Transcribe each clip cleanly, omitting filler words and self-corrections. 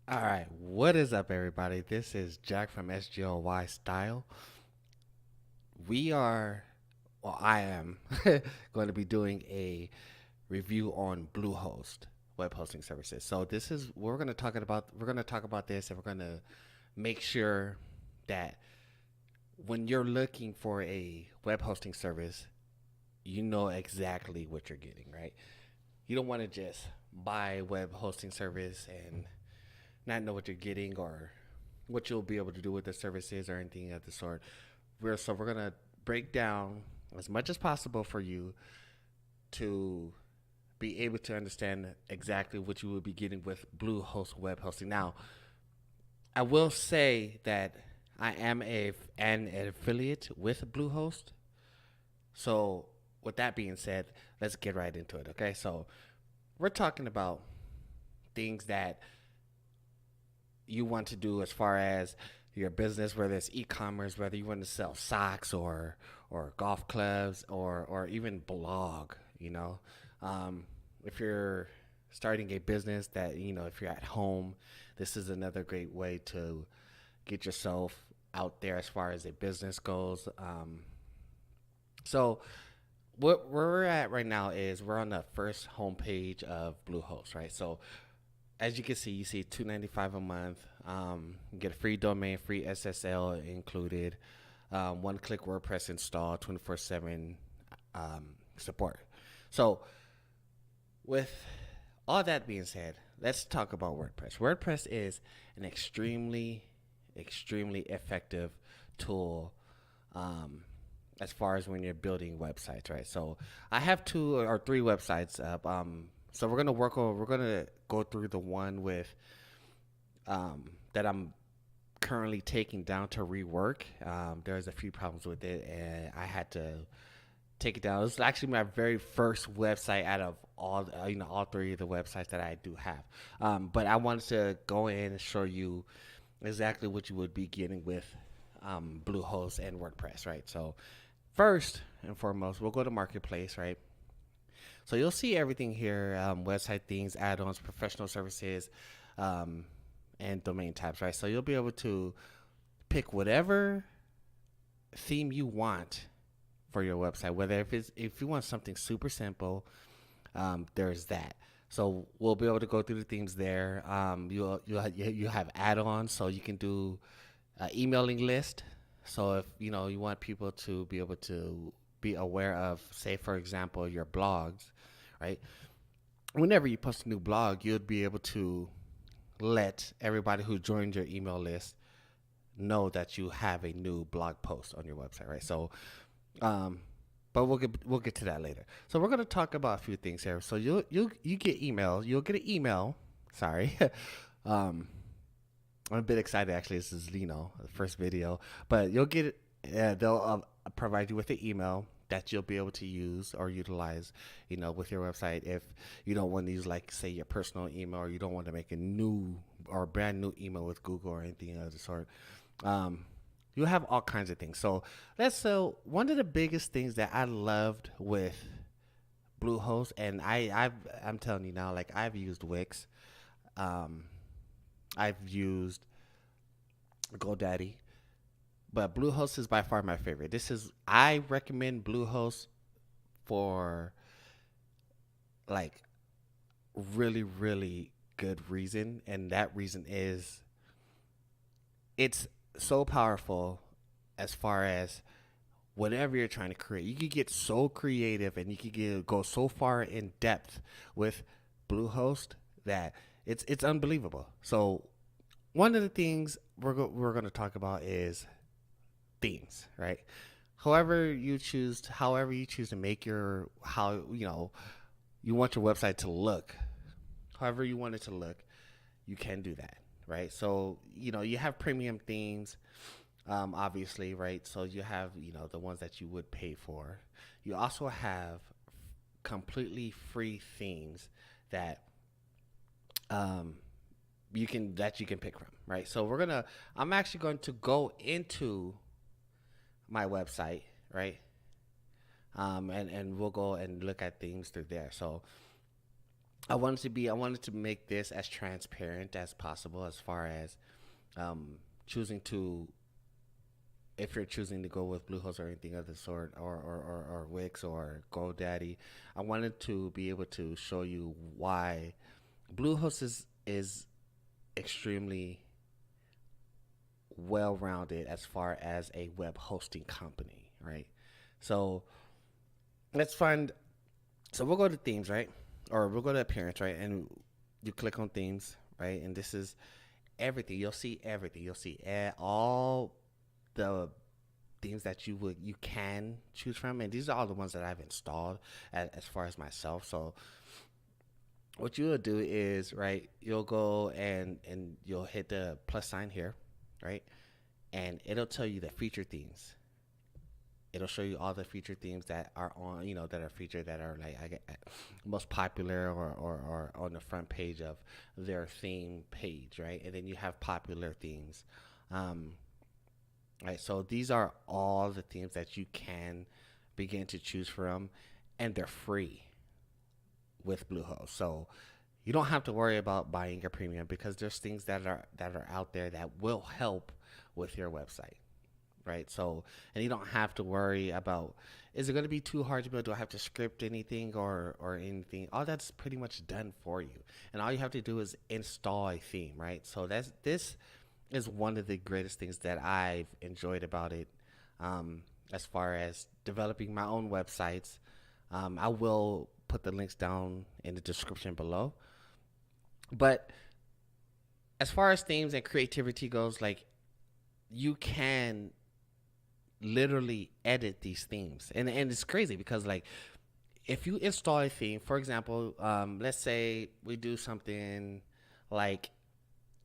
All right, what is up, everybody? This is Jack from SGLY Style. We are, well, I am going to be doing a review on Bluehost web hosting services. So this is what we're going to talk about. We're going to talk about this, and we're going to make sure that when you're looking for a web hosting service, you know exactly what you're getting, right? You don't want to just buy a web hosting service and not know what you're getting or what you'll be able to do with the services or anything of the sort. We're gonna break down as much as possible for you to be able to understand exactly what you will be getting with Bluehost web hosting. Now, I will say that I am an affiliate with Bluehost. So, with that being said, let's get right into it. Okay, so we're talking about things that you want to do as far as your business, whether it's e-commerce, whether you want to sell socks or golf clubs or even blog. You know, um, if you're starting a business that if you're at home, this is another great way to get yourself out there as far as a business goes. So what where we're at right now is we're on the first homepage of Bluehost, right? So as you can see, you see $2.95 a month. You get a free domain, free SSL included, one-click WordPress install, 24/7 support. So, with all that being said, let's talk about WordPress. WordPress is an extremely effective tool as far as when you're building websites, right? So I have two or three websites up. So we're gonna go through the one with that I'm currently taking down to rework. There's a few problems with it, and I had to take it down. It's actually my very first website out of all three of the websites that I do have. But I wanted to go in and show you exactly what you would be getting with Bluehost and WordPress, right? So first and foremost, we'll go to Marketplace, right? So you'll see everything here: website things, add-ons, professional services, um, and domain types, right? So you'll be able to pick whatever theme you want for your website. Whether if you want something super simple, there's that. So we'll be able to go through the themes there. You have add-ons, so you can do emailing list. So if you want people to be able to be aware of, say for example, your blogs, right? Whenever you post a new blog, you'll be able to let everybody who joined your email list know that you have a new blog post on your website, right? So, um, but we'll get to that later. So we're gonna talk about a few things here. So you get email. You'll get an email. Sorry, um, I'm a bit excited actually. This is the first video, but you'll get it. They'll provide you with an email that you'll be able to use or utilize, with your website. If you don't want to use, like, say, your personal email, or you don't want to make a new or brand new email with Google or anything of the sort, um, you have all kinds of things. So one of the biggest things that I loved with Bluehost, and I'm telling you now, like, I've used Wix, um, I've used GoDaddy, but Bluehost is by far my favorite. I recommend Bluehost for, like, really really good reason, and that reason is it's so powerful as far as whatever you're trying to create. You could get so creative and you could go so far in depth with Bluehost that it's unbelievable. So one of the things we're going to talk about is themes, right? However you choose to make your how you want your website to look, however you want it to look, you can do that, right? So you have premium themes, obviously, right? So you have the ones that you would pay for. You also have completely free themes that um, you can pick from, right? So I'm actually going to go into my website, right? And we'll go and look at things through there. So I wanted to make this as transparent as possible as far as um, choosing to, if you're choosing to go with Bluehost or anything of the sort, or Wix or GoDaddy. I wanted to be able to show you why Bluehost is extremely well rounded as far as a web hosting company, right? So let's find. So we'll go to themes, right? Or we'll go to appearance, right? And you click on themes, right? And this is everything. You'll see everything. You'll see all the themes that you can choose from, and these are all the ones that I've installed as far as myself. So what you'll do is, right, you'll go and you'll hit the plus sign here, right, and it'll tell you the feature themes. It'll show you all the feature themes that are on, that are featured, that are like, I get, most popular, or on the front page of their theme page, right? And then you have popular themes. Um, right, so these are all the themes that you can begin to choose from, and they're free with Bluehost. So you don't have to worry about buying a premium, because there's things that are out there that will help with your website, right? So, and you don't have to worry about, is it going to be too hard to build? Do I have to script anything, or anything? All that's pretty much done for you, and all you have to do is install a theme, right? So this is one of the greatest things that I've enjoyed about it, as far as developing my own websites. I will put the links down in the description below. But as far as themes and creativity goes, like, you can literally edit these themes, and it's crazy because, like, if you install a theme, for example, let's say we do something like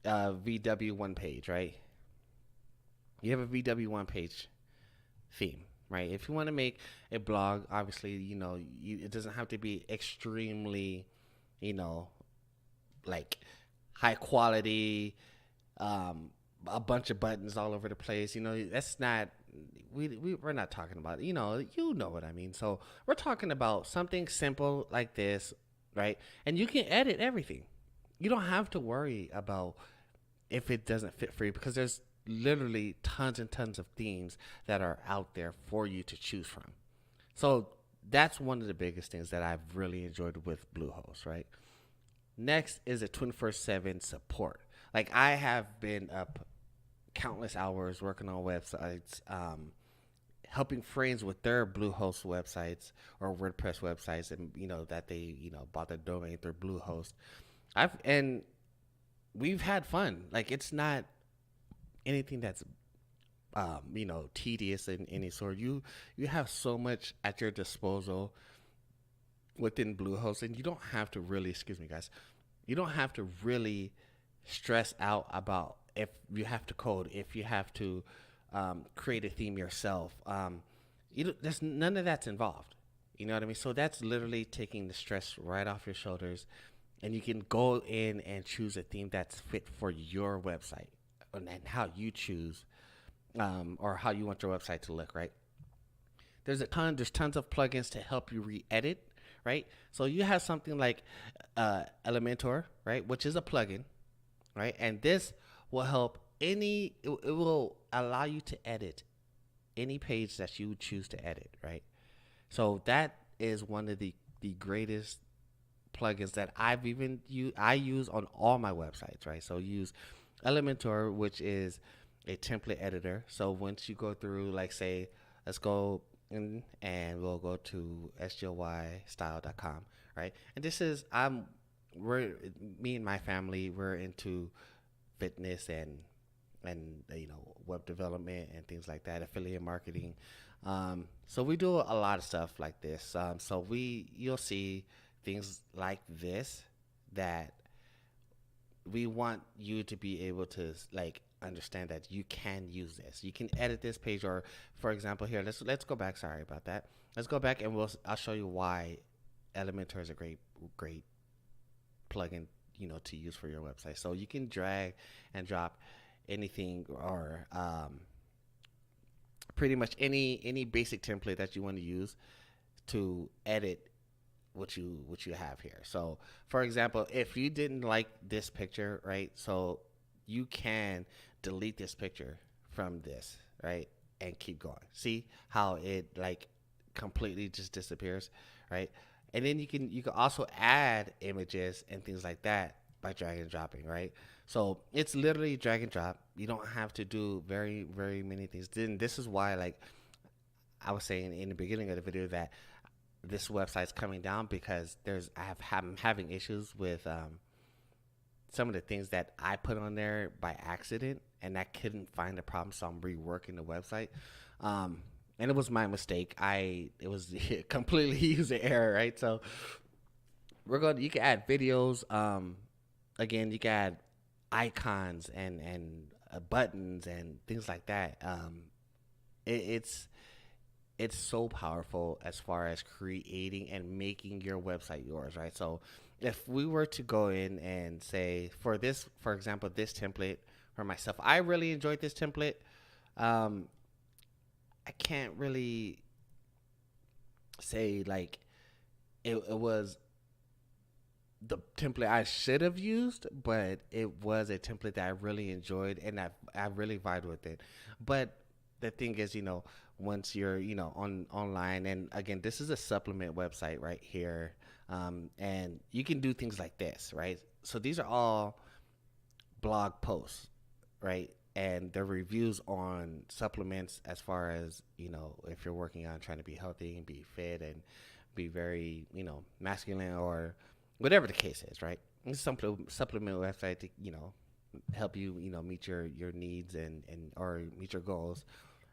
VW1 page, right? You have a VW1 page theme, right? If you want to make a blog, obviously, it doesn't have to be extremely, you know, like high quality, um, a bunch of buttons all over the place. That's not, we're not talking about, you know what I mean. So we're talking about something simple like this, right? And you can edit everything. You don't have to worry about if it doesn't fit for you, because there's literally tons and tons of themes that are out there for you to choose from. So that's one of the biggest things that I've really enjoyed with Bluehost, right? Next is a 24/7 support. Like, I have been up countless hours working on websites, helping friends with their Bluehost websites or WordPress websites, and that they bought their domain through Bluehost. And we've had fun. Like, it's not anything that's tedious in any sort. You have so much at your disposal within Bluehost, and you don't have to really, excuse me, guys, you don't have to really stress out about if you have to code, if you have to create a theme yourself. There's none of that's involved. You know what I mean? So that's literally taking the stress right off your shoulders, and you can go in and choose a theme that's fit for your website, and how you choose, or how you want your website to look, right? There's tons of plugins to help you re-edit, right? So you have something like Elementor, right, which is a plugin, right? And this will help it will allow you to edit any page that you choose to edit, right? So that is one of the greatest plugins that I use on all my websites, right? So use Elementor, which is a template editor. So once you go through, like, say, let's go in and we'll go to sgylstyle.com, right? And this is, we're me and my family, we're into fitness and web development and things like that, affiliate marketing. So we do a lot of stuff like this. So you'll see things like this that we want you to be able to, like, understand that you can use this. You can edit this page, or, for example, here, let's go back. Sorry about that. Let's go back, and I'll show you why Elementor is a great plugin, to use for your website. So you can drag and drop anything, or pretty much any basic template that you want to use to edit what you have here. So, for example, if you didn't like this picture, right? So you can delete this picture from this, right? And keep going. See how it like completely just disappears, right? And then you can also add images and things like that by drag and dropping, right? So it's literally drag and drop. You don't have to do very many things. Then this is why, like I was saying in the beginning of the video, that this website's coming down because I'm having issues with some of the things that I put on there by accident, and I couldn't find the problem, so I'm reworking the website. And it was my mistake. It was completely user error, right? So you can add videos. Again, you can add icons and buttons and things like that. It, it's so powerful as far as creating and making your website yours, right? So if we were to go in and say for example, this template for myself, I really enjoyed this template. Um, I can't really say like it was the template I should have used, but it was a template that I really enjoyed and I really vibed with it. But the thing is, once you're, on online, and again, this is a supplement website right here, and you can do things like this, right? So these are all blog posts, right? And the reviews on supplements, as far as if you're working on trying to be healthy and be fit and be very masculine, or whatever the case is, right? It's some supplement website to help you meet your needs and or meet your goals,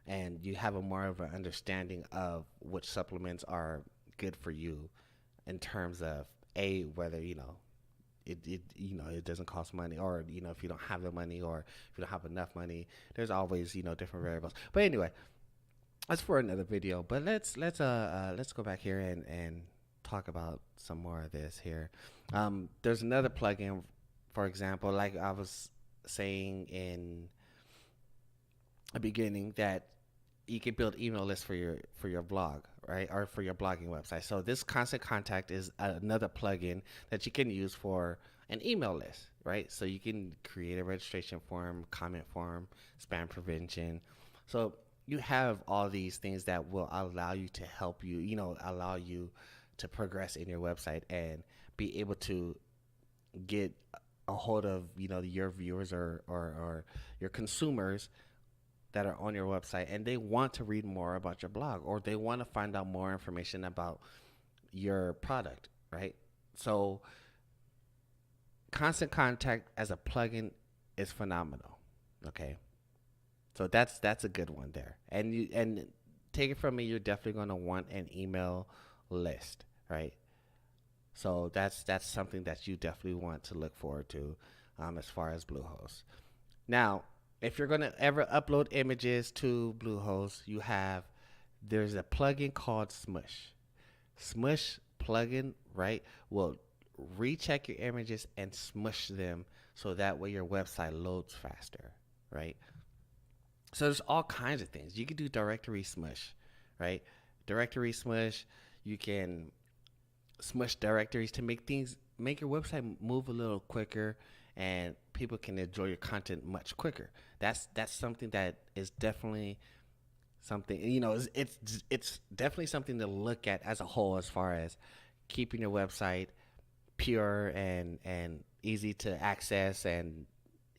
and you have a more of an understanding of which supplements are good for you in terms of whether it doesn't cost money, or if you don't have the money, or if you don't have enough money. There's always different variables. But anyway, that's for another video. But let's go back here and talk about some more of this here. There's another plugin, for example, like I was saying in the beginning, that you can build email lists for your blog, right, or for your blogging website. So this Constant Contact is another plugin that you can use for an email list, right? So you can create a registration form, comment form, spam prevention. So you have all these things that will allow you to help you, allow you to progress in your website and be able to get a hold of your viewers, or your consumers that are on your website, and they want to read more about your blog, or they want to find out more information about your product, right? So Constant Contact as a plugin is phenomenal. Okay, so that's a good one there. And take it from me, you're definitely going to want an email list, right? So that's something that you definitely want to look forward to, as far as Bluehost. Now, if you're going to ever upload images to Bluehost, there's a plugin called Smush. Smush plugin, right, will recheck your images and smush them, so that way your website loads faster, right? So there's all kinds of things. You can do directory smush, right? Directory smush, you can smush directories to make your website move a little quicker, and people can enjoy your content much quicker. That's something that is definitely something, it's definitely something to look at as a whole, as far as keeping your website pure and easy to access, and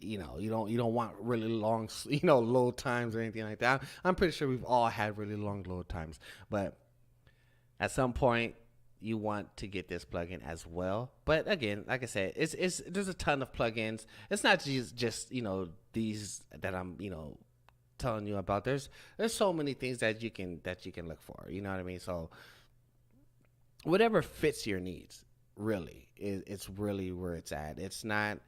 you don't want really long load times or anything like that. I'm pretty sure we've all had really long load times, but at some point you want to get this plugin as well. But again, like I said, it's there's a ton of plugins. It's not just these that I'm telling you about. There's so many things that you can look for. You know what I mean? So whatever fits your needs, really, it's really where it's at. It's not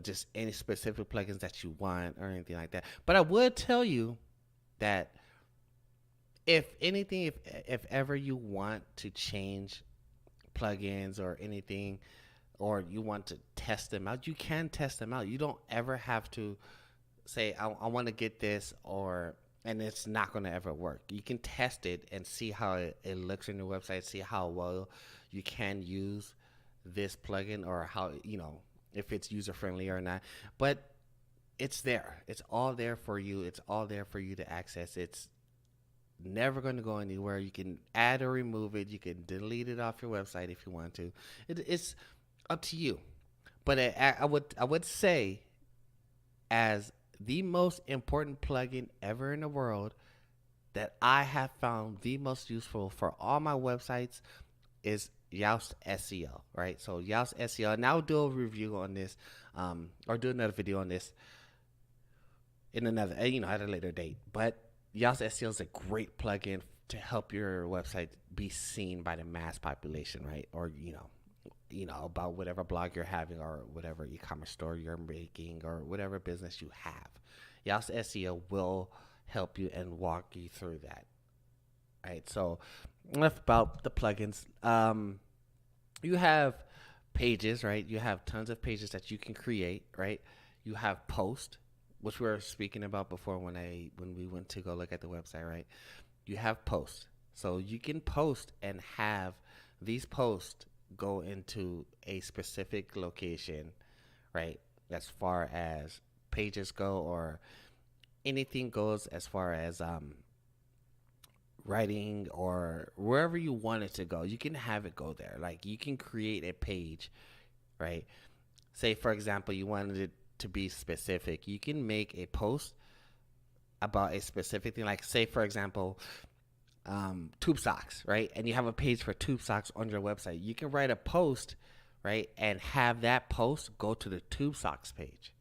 just any specific plugins that you want or anything like that. But I would tell you that if anything, if ever you want to change plugins or anything, or you want to test them out, you can test them out. You don't ever have to say, I want to get this, and it's not going to ever work. You can test it and see how it looks on your website, see how well you can use this plugin, or how, if it's user friendly or not. But it's there. It's all there for you. It's all there for you to access. It's never going to go anywhere. You can add or remove it. You can delete it off your website if you want to. It's up to you. But I would say, as the most important plugin ever in the world that I have found the most useful for all my websites is Yoast SEO, right? So Yoast SEO, and I'll do a review on this, or do another video on this in another, at a later date. But Yoast SEO is a great plugin to help your website be seen by the mass population, right? Or about whatever blog you're having, or whatever e-commerce store you're making, or whatever business you have. Yoast SEO will help you and walk you through that. Right. So enough about the plugins. You have pages, right? You have tons of pages that you can create, right? You have post, which we were speaking about before when we went to go look at the website, right? You have post. So you can post and have these posts go into a specific location, right? As far as pages go, or anything goes as far as writing, or wherever you want it to go, you can have it go there. Like, you can create a page, right? Say, for example, you wanted it to be specific. You can make a post about a specific thing. Like, say, for example, tube socks, right? And you have a page for tube socks on your website. You can write a post, right? And have that post go to the tube socks page.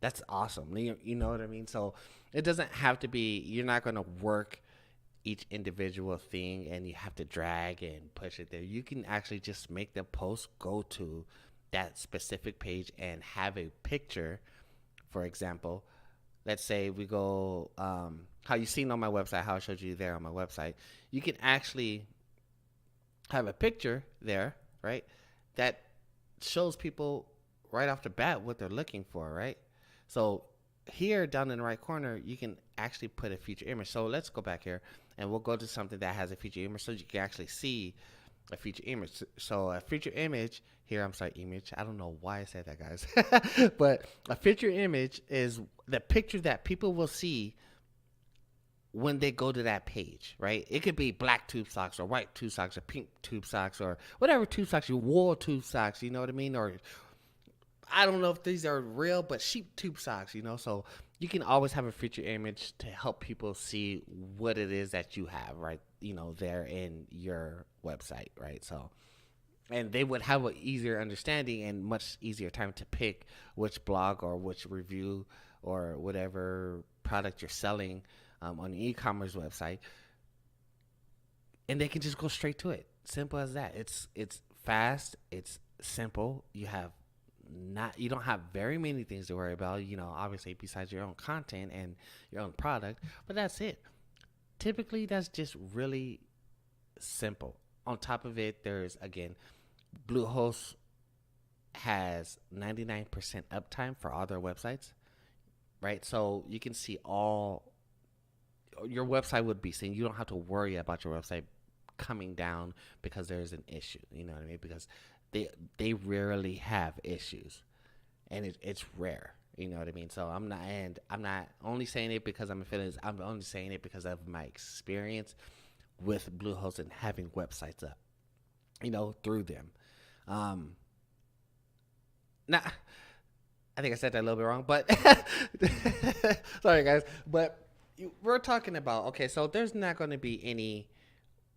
That's awesome. You know what I mean? So it doesn't have to be, you're not going to work each individual thing and you have to drag and push it there. You can actually just make the post go to that specific page and have a picture. For example, let's say we go, how you seen on my website, how I showed you there on my website, you can actually have a picture there, right? That shows people right off the bat what they're looking for, right? So here down in the right corner, you can actually put a feature image. So let's go back here and we'll go to something that has a feature image so you can actually see a feature image. So a feature image here, image. I don't know why I said that, guys. But a feature image is the picture that people will see when they go to that page, right? It could be black tube socks, or white tube socks, or pink tube socks, or whatever tube socks, you wool tube socks, you know what I mean? Or I don't know if these are real, but sheep tube socks, so you can always have a feature image to help people see what it is that you have, right? There in your website, right? So, and they would have an easier understanding and much easier time to pick which blog or which review or whatever product you're selling on the e-commerce website, and they can just go straight to it. Simple as that. It's fast. It's simple. You don't have very many things to worry about, obviously, besides your own content and your own product, but that's it. Typically, that's just really simple. On top of it, there's, again, Bluehost has 99% uptime for all their websites, right? So you can see your website would be seen. You don't have to worry about your website coming down because there's an issue, you know what I mean? Because they rarely have issues, and it's rare, you know what I mean? So I'm not only saying it because I'm affiliated. I'm only saying it because of my experience with Bluehost and having websites up, through them. Now, I think I said that a little bit wrong, but sorry guys. But we're talking about, okay, so there's not going to be any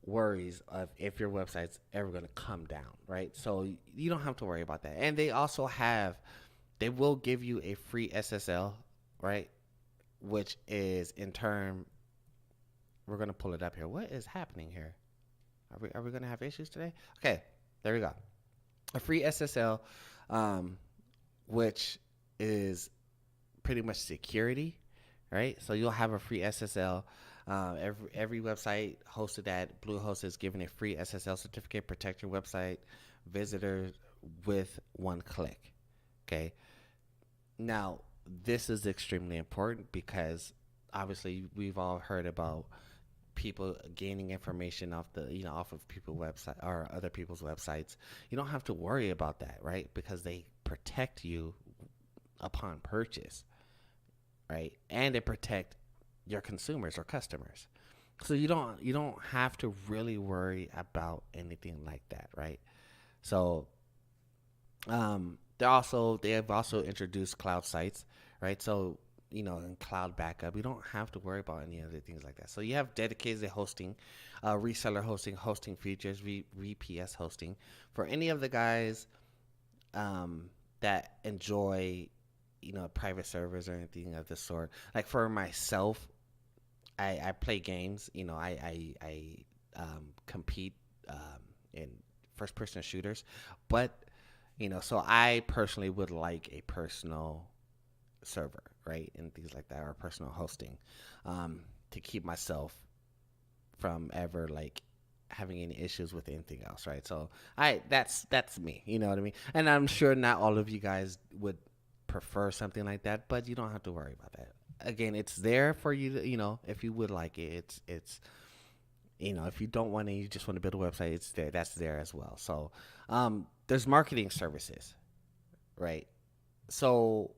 worries of if your website's ever going to come down, right? So you don't have to worry about that. And they will give you a free SSL, right? Which is in turn, we're going to pull it up here. What is happening here? Are we going to have issues today? Okay, there we go. A free SSL, which is pretty much security, right? So you'll have a free SSL. Every website hosted at Bluehost is giving a free SSL certificate, protect your website visitors with one click. Okay. Now, this is extremely important because obviously we've all heard about people gaining information off the off of people website or other people's websites. You don't have to worry about that, right? Because they protect you upon purchase, right? And they protect your consumers or customers. So you don't have to really worry about anything like that, right? So they have also introduced cloud sites, right? So in cloud backup, you don't have to worry about any other things like that. So you have dedicated hosting, reseller hosting, hosting features, VPS hosting for any of the guys that enjoy private servers or anything of this sort. Like for myself, I play games. I compete in first person shooters, but so I personally would like a personal server, right, and things like that, or personal hosting, to keep myself from ever like having any issues with anything else, right? So that's me, you know what I mean? And I'm sure not all of you guys would prefer something like that, but you don't have to worry about that. Again, it's there for you to, if you would like it, it's if you don't want to, you just want to build a website, it's there. That's there as well. So, there's marketing services, right? So,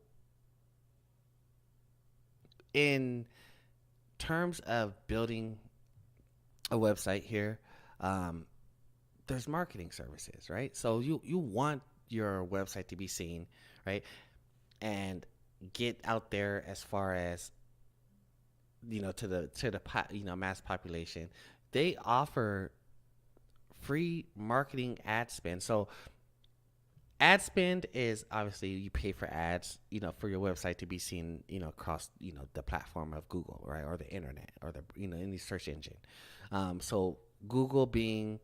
in terms of building a website here, um, there's marketing services, right? So you want your website to be seen, right, and get out there as far as to the mass population. They offer free marketing ad spend. So ad spend is obviously you pay for ads, for your website to be seen, across, the platform of Google, right, or the internet, or the any search engine. So Google being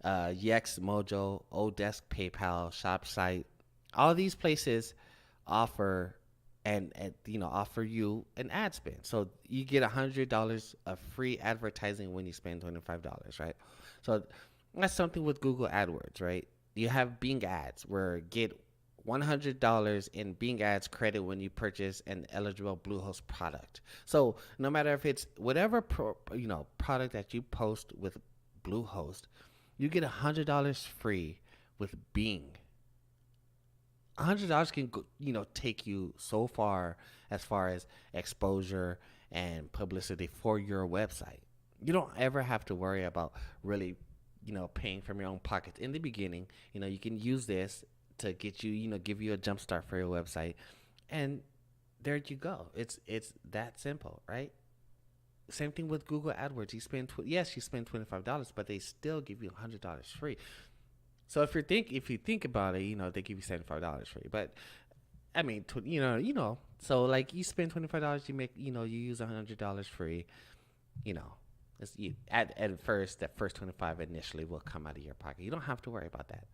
Yext, Mojo, Odesk, PayPal, ShopSite, all these places offer and offer you an ad spend. So you get $100 of free advertising when you spend $25, right? So that's something with Google AdWords, right? You have Bing ads where get $100 in Bing ads credit when you purchase an eligible Bluehost product. So no matter if it's whatever product that you post with Bluehost, you get $100 free with Bing. $100 can take you so far as exposure and publicity for your website. You don't ever have to worry about really paying from your own pockets in the beginning. You can use this to get you give you a jump start for your website, and there you go. It's that simple, right? Same thing with Google AdWords. You spend $25, but they still give you $100 free. So if you think about it, they give you $75 free. But I mean, so like you spend $25, you make you use $100 free. You know, at first that first 25 initially will come out of your pocket. You don't have to worry about that.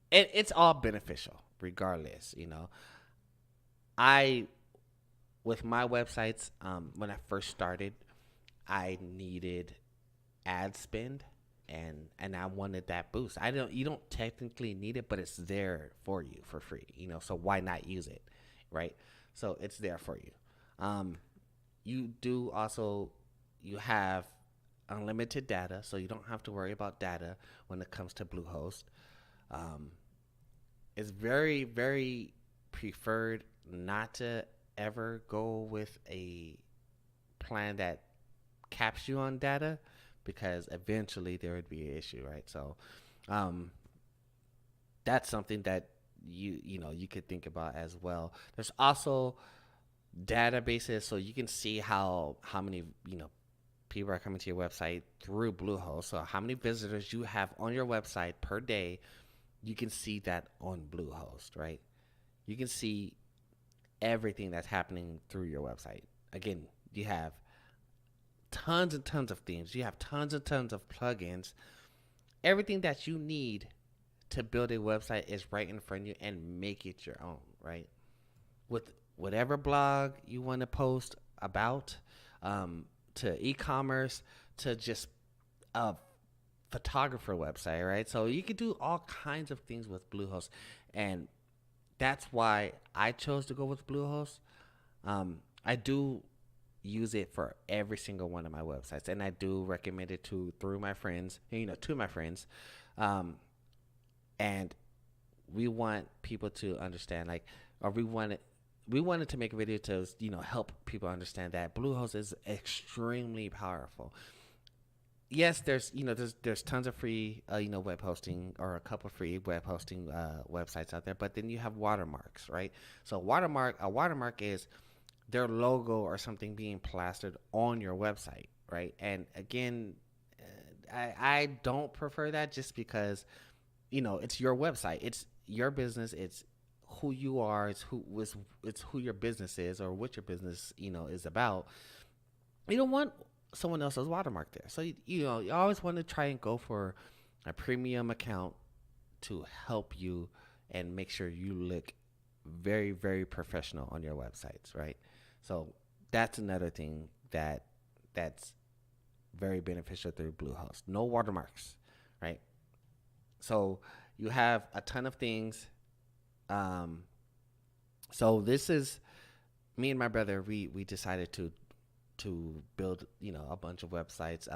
It's all beneficial regardless. I with my websites, when I first started, I needed ad spend, and I wanted that boost. You don't technically need it, but it's there for you for free. So why not use it, right? So it's there for you. You do also you have unlimited data, so you don't have to worry about data when it comes to Bluehost. It's very, very preferred not to ever go with a plan that caps you on data, because eventually there would be an issue, right? So that's something that you could think about as well. There's also databases, so you can see how many people are coming to your website through Bluehost. So how many visitors you have on your website per day, you can see that on Bluehost, right? You can see everything that's happening through your website. Again, you have tons and tons of themes. You have tons and tons of plugins. Everything that you need to build a website is right in front of you, and make it your own, right? With whatever blog you want to post about, to e-commerce, to just a photographer website, right? So you can do all kinds of things with Bluehost, and that's why I chose to go with Bluehost. I do use it for every single one of my websites, and I do recommend it to through my friends, to my friends, um, and we want people to understand, like, or we wanted to make a video to help people understand that Bluehost is extremely powerful. Yes, there's tons of free web hosting, or a couple of free web hosting websites out there, but then you have watermarks, right? So a watermark is their logo or something being plastered on your website, right? And again, I don't prefer that, just because it's your website, it's your business, it's who you are, it's who your business is, or what your business is about. You don't want someone else's watermark there. So you always want to try and go for a premium account to help you and make sure you look very, very professional on your websites, right? So that's another thing that's very beneficial through Bluehost. No watermarks, right? So you have a ton of things. Um, so this is me and my brother. We decided to build a bunch of websites,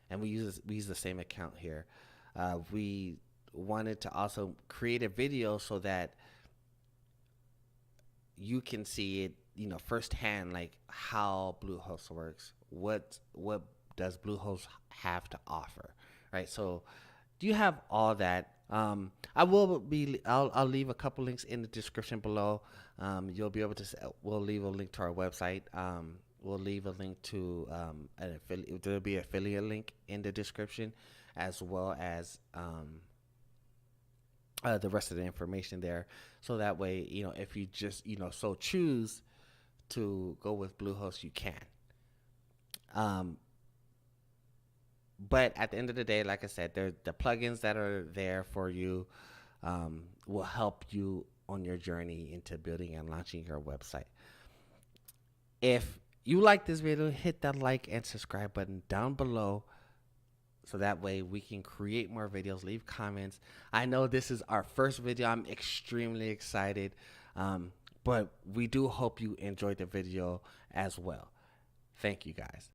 and we use the same account here. We wanted to also create a video so that you can see it firsthand, like how Bluehost works. What does Bluehost have to offer, right? So do you have all that? I'll leave a couple links in the description below. You'll be able to. We'll leave a link to our website. We'll leave a link to an affiliate. There'll be an affiliate link in the description, as well as the rest of the information there. So that way, if you just so choose to go with Bluehost, you can. Um, but at the end of the day, like I said, the plugins that are there for you will help you on your journey into building and launching your website. If you like this video, hit that like and subscribe button down below, so that way we can create more videos. Leave comments. I know this is our first video. I'm extremely excited, but we do hope you enjoyed the video as well. Thank you, guys.